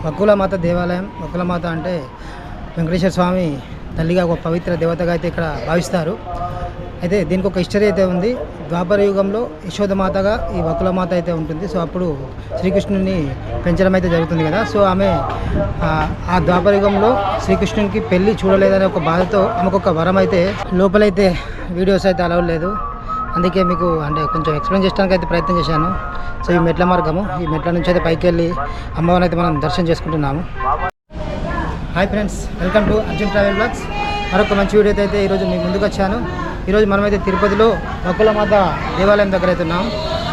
వకులమాత దేవాలయం. వకులమాత అంటే వెంకటేశ్వర స్వామి తల్లిగా ఒక పవిత్ర దేవతగా అయితే ఇక్కడ భావిస్తారు. అయితే దీనికి ఒక హిస్టరీ అయితే ఉంది. ద్వాపర యుగంలో యశోదమాతగా ఈ వకులమాత అయితే ఉంటుంది. సో అప్పుడు శ్రీకృష్ణుని పెంచడం అయితే జరుగుతుంది కదా. సో ఆమె ఆ ద్వాపర యుగంలో శ్రీకృష్ణునికి పెళ్ళి చూడలేదనే ఒక బాధతో ఆమెకు ఒక వరం అయితే లోపలైతే వీడియోస్ అయితే అలవ్ లేదు. అందుకే మీకు అంటే కొంచెం ఎక్స్ప్లెయిన్ చేయడానికి అయితే ప్రయత్నం చేశాను. సో ఈ మెట్ల మార్గము, ఈ మెట్ల నుంచి అయితే పైకి వెళ్ళి అమ్మవారిని అయితే మనం దర్శనం చేసుకుంటున్నాము. Hi friends, welcome to Arjun travel blogs. మరొక మంచి వీడియో అయితే ఈరోజు మీకు ముందుకు వచ్చాను. ఈరోజు మనమైతే తిరుపతిలో వకులమాత దేవాలయం దగ్గర అయితే ఉన్నాం.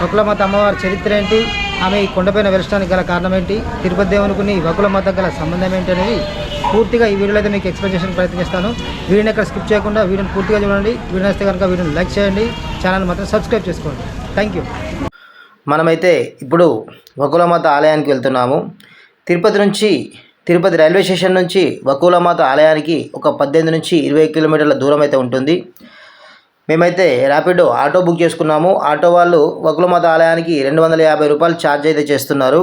వకులమాత అమ్మవారి చరిత్ర ఏంటి, ఆమె ఈ కొండపైన వెలసడానికి గల కారణం ఏంటి, తిరుపతి దేవునికి వకులమాత గల సంబంధం ఏంటి అనేది పూర్తిగా ఈ వీడియోలో అయితే మీకు ఎక్స్ప్లెయిన్ చేసడానికి ప్రయత్నం చేస్తాను. వీడియోని ఎక్కడ స్కిప్ చేయకుండా వీడియోని పూర్తిగా చూడండి. వీడియో నచ్చితే కనుక వీడియోని లైక్ చేయండి, ఛానల్ మాత్రం సబ్స్క్రైబ్ చేసుకోండి. Thank you. మనమైతే ఇప్పుడు వకులమాత ఆలయానికి వెళ్తున్నాము. తిరుపతి రైల్వే స్టేషన్ నుంచి వకులమాత ఆలయానికి ఒక 18 నుంచి 20 కిలోమీటర్ల దూరం అయితే ఉంటుంది. మేమైతే ర్యాపిడో ఆటో బుక్ చేసుకున్నాము. ఆటో వాళ్ళు వకులమాత ఆలయానికి 250 రూపాయలు ఛార్జ్ అయితే చేస్తున్నారు.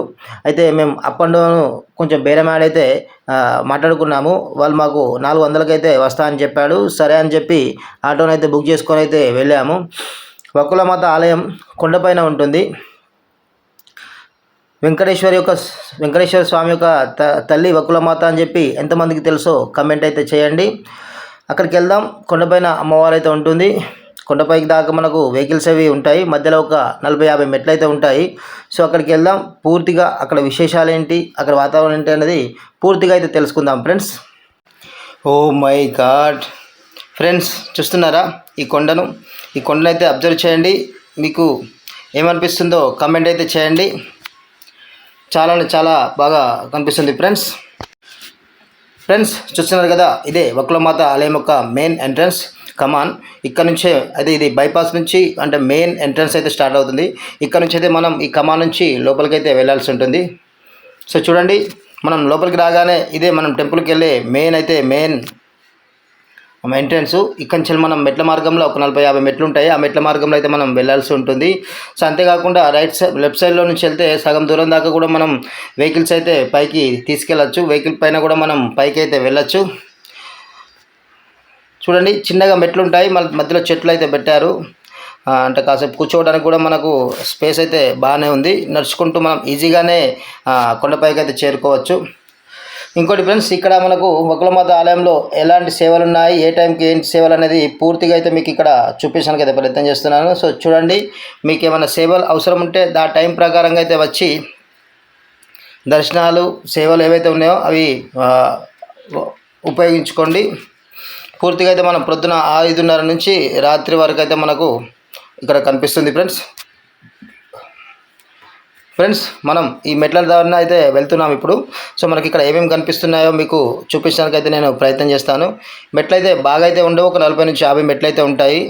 అయితే మేము అప్ అండ్ డౌన్ కొంచెం బేరమాడ అయితే మాట్లాడుకున్నాము. వాళ్ళు మాకు 400కి అయితే వస్తా అని చెప్పాడు. సరే అని చెప్పి ఆటోని అయితే బుక్ చేసుకొని అయితే వెళ్ళాము. వకులమాత ఆలయం కొండపైన ఉంటుంది. వెంకటేశ్వర స్వామి యొక్క తల్లి వకులమాత అని చెప్పి ఎంతమందికి తెలుసో కమెంట్ అయితే చేయండి. అక్కడికి వెళ్దాం. కొండపైన అమ్మవారు అయితే ఉంటుంది. కొండపైకి దాకా మనకు వెహికల్స్ అవి ఉంటాయి. మధ్యలో ఒక 40-50 మెట్లు అయితే ఉంటాయి. సో అక్కడికి వెళ్దాం. పూర్తిగా అక్కడ విశేషాలు ఏంటి, అక్కడ వాతావరణం ఏంటి అనేది పూర్తిగా అయితే తెలుసుకుందాం friends. Oh my god friends, చూస్తున్నారా ఈ కొండను? ఈ కొండను అయితే అబ్జర్వ్ చేయండి. మీకు ఏమనిపిస్తుందో కమెంట్ అయితే చేయండి. చాలా బాగా కనిపిస్తుంది ఫ్రెండ్స్. చూస్తున్నారు కదా, ఇదే వకులమాత ఆలయం యొక్క మెయిన్ ఎంట్రన్స్ కమాన్. ఇక్కడ నుంచే అయితే ఇది బైపాస్ నుంచి అంటే మెయిన్ ఎంట్రన్స్ అయితే స్టార్ట్ అవుతుంది. ఇక్కడ నుంచి అయితే మనం ఈ కమాన్ నుంచి లోపలికి అయితే వెళ్ళాల్సి ఉంటుంది. సో చూడండి, మనం లోపలికి రాగానే ఇదే మనం టెంపుల్కి వెళ్ళే మెయిన్ ఎంట్రన్స్. ఇక్కడి నుంచి మనం మెట్ల మార్గంలో ఒక 40-50 మెట్లు ఉంటాయి. ఆ మెట్ల మార్గంలో అయితే మనం వెళ్ళాల్సి ఉంటుంది. సో అంతేకాకుండా లెఫ్ట్ సైడ్లో నుంచి వెళ్తే సగం దూరం దాకా కూడా మనం వెహికల్స్ అయితే పైకి తీసుకెళ్ళచ్చు. వెహికల్ పైన కూడా మనం పైకి అయితే వెళ్ళచ్చు. చూడండి, చిన్నగా మెట్లు ఉంటాయి, మధ్యలో చెట్లు అయితే పెట్టారు. అంటే కాసేపు కూర్చోవడానికి కూడా మనకు స్పేస్ అయితే బాగానే ఉంది. నడుచుకుంటూ మనం ఈజీగానే కొండపైకి అయితే చేరుకోవచ్చు. ఇంకోటి ఫ్రెండ్స్, ఇక్కడ మనకు వకులమాత ఆలయంలో ఎలాంటి సేవలు ఉన్నాయి, ఏ టైంకి ఏంటి సేవలు అనేది పూర్తిగా అయితే మీకు ఇక్కడ చూపించడానికి అయితే ప్రయత్నం చేస్తున్నాను. సో చూడండి, మీకు ఏమైనా సేవలు అవసరం ఉంటే ఆ టైం ప్రకారంగా అయితే వచ్చి దర్శనాలు సేవలు ఏవైతే ఉన్నాయో అవి ఉపయోగించుకోండి. పూర్తిగా అయితే మనం ప్రొద్దున 5:30 నుంచి రాత్రి వరకు అయితే మనకు ఇక్కడ కనిపిస్తుంది ఫ్రెండ్స్. మనం ఈ మెట్ల ద్వారా అయితే వెళ్తున్నాం ఇప్పుడు. సో మనకి ఇక్కడ ఏమేమి కనిపిస్తున్నాయో మీకు చూపించడానికి అయితే నేను ప్రయత్నం చేస్తాను. మెట్లు అయితే బాగా అయితే ఉండవు, ఒక 40 నుంచి 50 మెట్లు అయితే ఉంటాయి.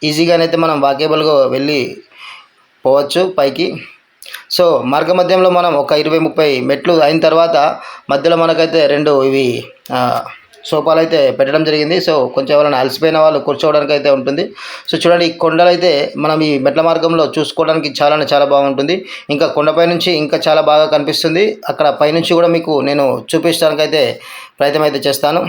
ఈజీగానైతే మనం వాకేబుల్గా వెళ్ళి పోవచ్చు పైకి. సో మార్గ మధ్యంలో మనం ఒక 20-30 మెట్లు అయిన తర్వాత మధ్యలో మనకైతే 2 ఇవి సోఫాలు అయితే పెట్టడం జరిగింది. సో కొంచెం ఎవరైనా అలసిపోయిన వాళ్ళు కూర్చోవడానికి అయితే ఉంటుంది. సో చూడండి, ఈ కొండలు అయితే మనం ఈ మెట్ల మార్గంలో చూసుకోవడానికి చాలా బాగుంటుంది. ఇంకా కొండపై నుంచి ఇంకా చాలా బాగా కనిపిస్తుంది. అక్కడ పైనుంచి కూడా మీకు నేను చూపించడానికి అయితే ప్రయత్నం అయితే చేస్తాను.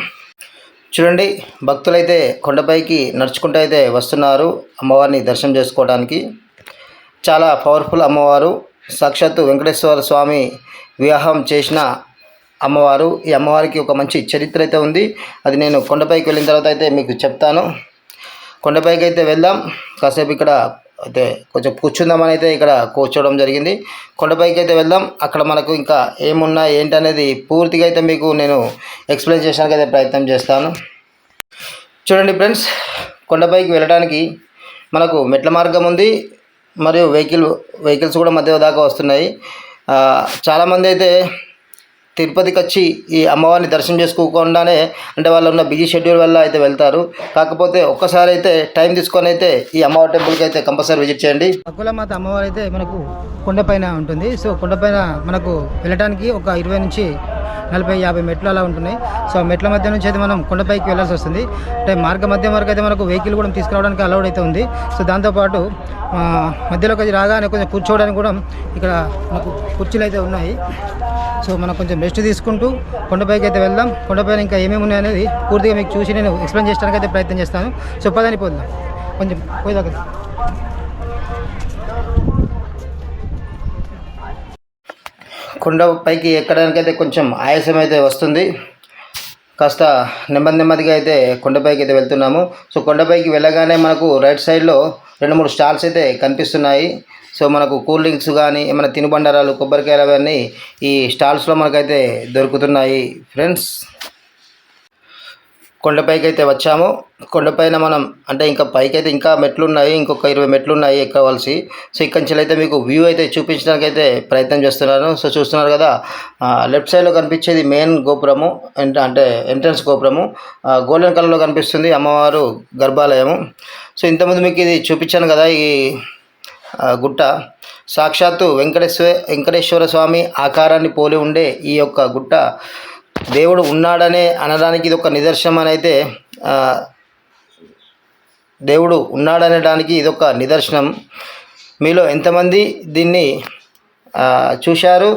చూడండి, భక్తులైతే కొండపైకి నడుచుకుంటూ అయితే వస్తున్నారు అమ్మవారిని దర్శనం చేసుకోవడానికి. చాలా పవర్ఫుల్ అమ్మవారు, సాక్షాత్తు వెంకటేశ్వర స్వామి వివాహం చేసిన అమ్మవారు. ఈ అమ్మవారికి ఒక మంచి చరిత్ర అయితే ఉంది. అది నేను కొండపైకి వెళ్ళిన తర్వాత అయితే మీకు చెప్తాను. కొండపైకి అయితే వెళ్దాం. కాసేపు ఇక్కడ అయితే కొంచెం కూర్చుందామని అయితే ఇక్కడ కూర్చోవడం జరిగింది. కొండపైకి అయితే వెళ్దాం. అక్కడ మనకు ఇంకా ఏమున్నా ఏంటనేది పూర్తిగా అయితే మీకు నేను ఎక్స్ప్లెయిన్ చేయడానికి అయితే ప్రయత్నం చేస్తాను. చూడండి ఫ్రెండ్స్, కొండపైకి వెళ్ళడానికి మనకు మెట్ల మార్గం ఉంది, మరియు వెహికల్స్ కూడా మధ్య దాకా వస్తున్నాయి. చాలామంది అయితే తిరుపతికి వచ్చి ఈ అమ్మవారిని దర్శనం చేసుకోకుండానే అంటే వాళ్ళు ఉన్న బిజీ షెడ్యూల్ వల్ల అయితే వెళ్తారు. కాకపోతే ఒక్కసారి అయితే టైం తీసుకొని అయితే ఈ అమ్మవారి టెంపుల్కి అయితే కంపల్సరీ విజిట్ చేయండి. వకులమాత అమ్మవారు అయితే మనకు కొండపైన ఉంటుంది. సో కొండపైన మనకు వెళ్ళడానికి ఒక 20 నుంచి 40-50 మెట్లు అలా ఉంటున్నాయి. సో మెట్ల మధ్య నుంచి అయితే మనం కొండపైకి వెళ్ళాల్సి వస్తుంది. అంటే మధ్య వరకు అయితే మనకు వెహికల్ కూడా తీసుకురావడానికి అలౌడ్ అయితే ఉంది. సో దాంతోపాటు మధ్యలోకి రాగానే కొంచెం కూర్చోవడానికి కూడా ఇక్కడ మనకు కుర్చీలు అయితే ఉన్నాయి. సో మనం కొంచెం రెస్ట్ తీసుకుంటూ కొండపైకి అయితే వెళ్దాం. కొండపైన ఇంకా ఏమేమి ఉన్నాయనేది పూర్తిగా మీకు చూసి నేను ఎక్స్ప్లెయిన్ చేయడానికి అయితే ప్రయత్నం చేస్తాను. సో పదని పోదాం, కొంచెం పోయేదాకా. కొండపైకి ఎక్కడానికైతే కొంచెం ఆయాసం అయితే వస్తుంది. కాస్త నెమ్మదిగా అయితే కొండపైకి అయితే వెళ్తున్నాము. సో కొండపైకి వెళ్ళగానే మనకు రైట్ సైడ్లో 2-3 స్టాల్స్ అయితే కనిపిస్తున్నాయి. సో మనకు కూల్ డ్రింక్స్ కానీ ఏమైనా తినుబండారాలు, కొబ్బరికాయలు అవన్నీ ఈ స్టాల్స్లో మనకైతే దొరుకుతున్నాయి ఫ్రెండ్స్. కొండపైకి అయితే వచ్చాము. కొండపైన మనం అంటే ఇంకా పైకి అయితే ఇంకా మెట్లు ఉన్నాయి, ఇంకొక 20 మెట్లు ఉన్నాయి ఎక్కవలసి. సో ఇక్కడి నుంచి అయితే మీకు వ్యూ అయితే చూపించడానికి అయితే ప్రయత్నం చేస్తున్నాను. సో చూస్తున్నారు కదా, లెఫ్ట్ సైడ్లో కనిపించేది మెయిన్ గోపురము, అంటే ఎంట్రన్స్ గోపురము. గోల్డెన్ కలర్లో కనిపిస్తుంది అమ్మవారు గర్భాలయము. సో ఇంతకుముందు మీకు ఇది చూపించాను కదా, ఈ గుట్ట సాక్షాత్తు వెంకటేశ్వర స్వామి ఆకారాన్ని పోలి ఉండే ఈ యొక్క గుట్ట దేవుడు ఉన్నాడనే అనడానికి ఇది ఒక నిదర్శనం అని అయితే, దేవుడు ఉన్నాడనడానికి ఇదొక నిదర్శనం. మీలో ఎంతమంది దీన్ని చూశారు,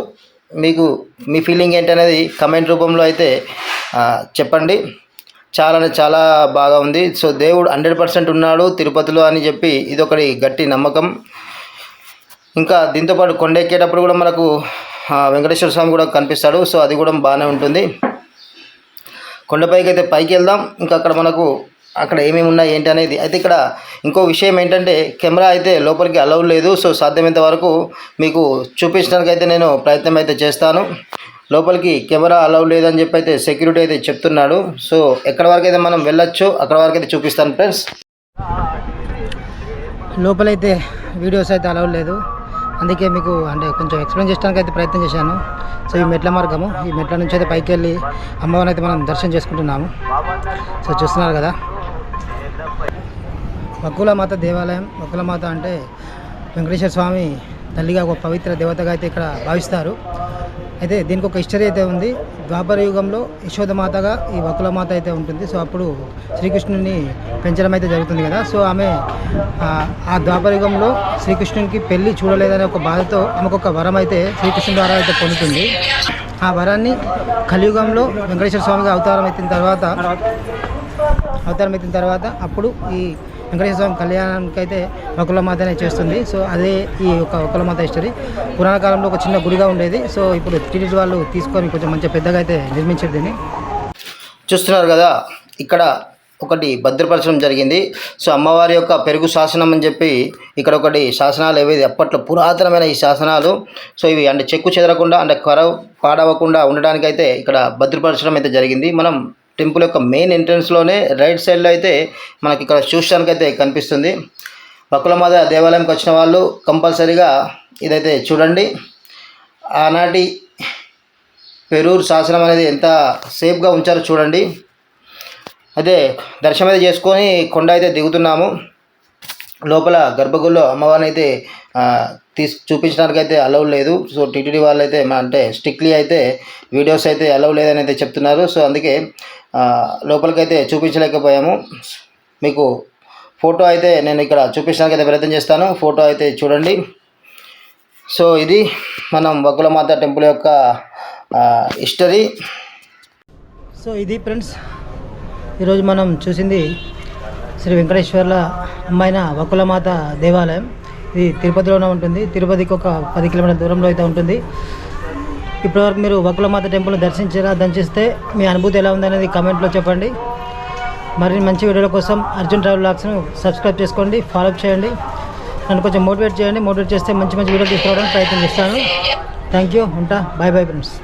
మీకు మీ ఫీలింగ్ ఏంటనేది కమెంట్ రూపంలో అయితే చెప్పండి. చాలా బాగా ఉంది. సో దేవుడు 100% ఉన్నాడు తిరుపతిలో అని చెప్పి ఇదొకటి గట్టి నమ్మకం. ఇంకా దీంతోపాటు కొండ ఎక్కేటప్పుడు కూడా మనకు వెంకటేశ్వర స్వామి కూడా కనిపిస్తాడు. సో అది కూడా బాగానే ఉంటుంది. కొండపైకి అయితే పైకి వెళ్దాం. ఇంకా అక్కడ మనకు అక్కడ ఏమేమి ఉన్నాయి ఏంటి అనేది అయితే. ఇక్కడ ఇంకో విషయం ఏంటంటే కెమెరా అయితే లోపలికి అలౌ లేదు. సో సాధ్యమైనంత వరకు మీకు చూపించడానికి అయితే నేను ప్రయత్నం అయితే చేస్తాను. లోపలికి కెమెరా అలౌ లేదని చెప్పి అయితే సెక్యూరిటీ అయితే చెప్తున్నాడు. సో ఎక్కడి వరకు అయితే మనం వెళ్ళొచ్చు అక్కడ వరకు అయితే చూపిస్తాను ఫ్రెండ్స్. లోపలైతే వీడియోస్ అయితే అలౌ లేదు, అందుకే మీకు అంటే కొంచెం ఎక్స్ప్లెయిన్ చేయడానికి అయితే ప్రయత్నం చేశాను. సో ఈ మెట్ల మార్గము, ఈ మెట్ల నుంచి అయితే పైకి వెళ్ళి అమ్మవారిని అయితే మనం దర్శనం చేసుకుంటున్నాము. సో చూస్తున్నారు కదా, వకులమాత దేవాలయం. వకులమాత అంటే వెంకటేశ్వర స్వామి తల్లిగా ఒక పవిత్ర దేవతగా అయితే ఇక్కడ భావిస్తారు. అయితే దీనికి ఒక హిస్టరీ అయితే ఉంది. ద్వాపర యుగంలో యశోదమాతగా ఈ వకులమాత అయితే ఉంటుంది. సో అప్పుడు శ్రీకృష్ణుని పెంచడం అయితే జరుగుతుంది కదా. సో ఆమె ఆ ద్వాపర యుగంలో శ్రీకృష్ణునికి పెళ్ళి చూడలేదనే ఒక బాధతో ఆమెకు ఒక వరం అయితే శ్రీకృష్ణుని ద్వారా అయితే పొందుతుంది. ఆ వరాన్ని కలియుగంలో వెంకటేశ్వర స్వామిగా అవతారం ఎత్తిన తర్వాత అప్పుడు ఈ వెంకటేశ్వర స్వామి కళ్యాణానికి అయితే వకులమాతనే చేస్తుంది. సో అదే ఈ యొక్క వకులమాత హిస్టరీ. పురాణ కాలంలో ఒక చిన్న గుడిగా ఉండేది. సో ఇప్పుడు టీటీడీ వాళ్ళు తీసుకొని కొంచెం మంచిగా పెద్దగా అయితే నిర్మించారు దీన్ని. చూస్తున్నారు కదా, ఇక్కడ ఒకటి భద్రపరచడం జరిగింది. సో అమ్మవారి యొక్క పెరుగు శాసనం అని చెప్పి ఇక్కడ ఒకటి శాసనాలు ఏవైతే అప్పట్లో పురాతనమైన ఈ శాసనాలు. సో ఇవి అంటే చెక్కు చెదరకుండా అంటే పాడవకుండా ఉండడానికైతే ఇక్కడ భద్రపరచడం అయితే జరిగింది. మనం టెంపుల్ యొక్క మెయిన్ ఎంట్రన్స్లోనే రైట్ సైడ్లో అయితే మనకి ఇక్కడ చూడడానికి అయితే కనిపిస్తుంది. వకులమాత దేవాలయంకి వచ్చిన వాళ్ళు కంపల్సరీగా ఇదైతే చూడండి. ఆనాటి పెరూరు శాసనం అనేది ఎంత సేఫ్గా ఉంచారో చూడండి. అదే దర్శనం అయితే చేసుకొని కొండ అయితే దిగుతున్నాము. లోపల గర్భగుడిలో అమ్మవారిని అయితే చూపించడానికి అయితే అలౌ లేదు. సో టీటీడీ వాళ్ళు అయితే అంటే స్ట్రిక్ట్లీ అయితే వీడియోస్ అయితే అలౌ లేదని అయితే చెప్తున్నారు. సో అందుకే లోపలికైతే చూపించలేకపోయాము. మీకు ఫోటో అయితే నేను ఇక్కడ చూపించడానికి అయితే ప్రయత్నం చేస్తాను. ఫోటో అయితే చూడండి. సో ఇది మనం వకులమాత టెంపుల్ యొక్క హిస్టరీ. సో ఇది ఫ్రెండ్స్, ఈరోజు మనం చూసింది శ్రీ వెంకటేశ్వర్ల అమ్మైన వకులమాత దేవాలయం. ఇది తిరుపతిలోనే ఉంటుంది. తిరుపతికి ఒక 10 కిలోమీటర్ల దూరంలో అయితే ఉంటుంది. ఇప్పటివరకు మీరు వకులమాత టెంపుల్ని దర్శిస్తే మీ అనుభూతి ఎలా ఉందనేది కామెంట్లో చెప్పండి. మరిన్ని మంచి వీడియోల కోసం అర్జున్ ట్రావెల్ వ్లాగ్స్ను సబ్స్క్రైబ్ చేసుకోండి, ఫాలో చేయండి. నన్ను కొంచెం మోటివేట్ చేయండి. మోటివేట్ చేస్తే మంచి వీడియోలు తీసుకోవడానికి ప్రయత్నం చేస్తాను. Thank you. ఉంటా. Bye friends.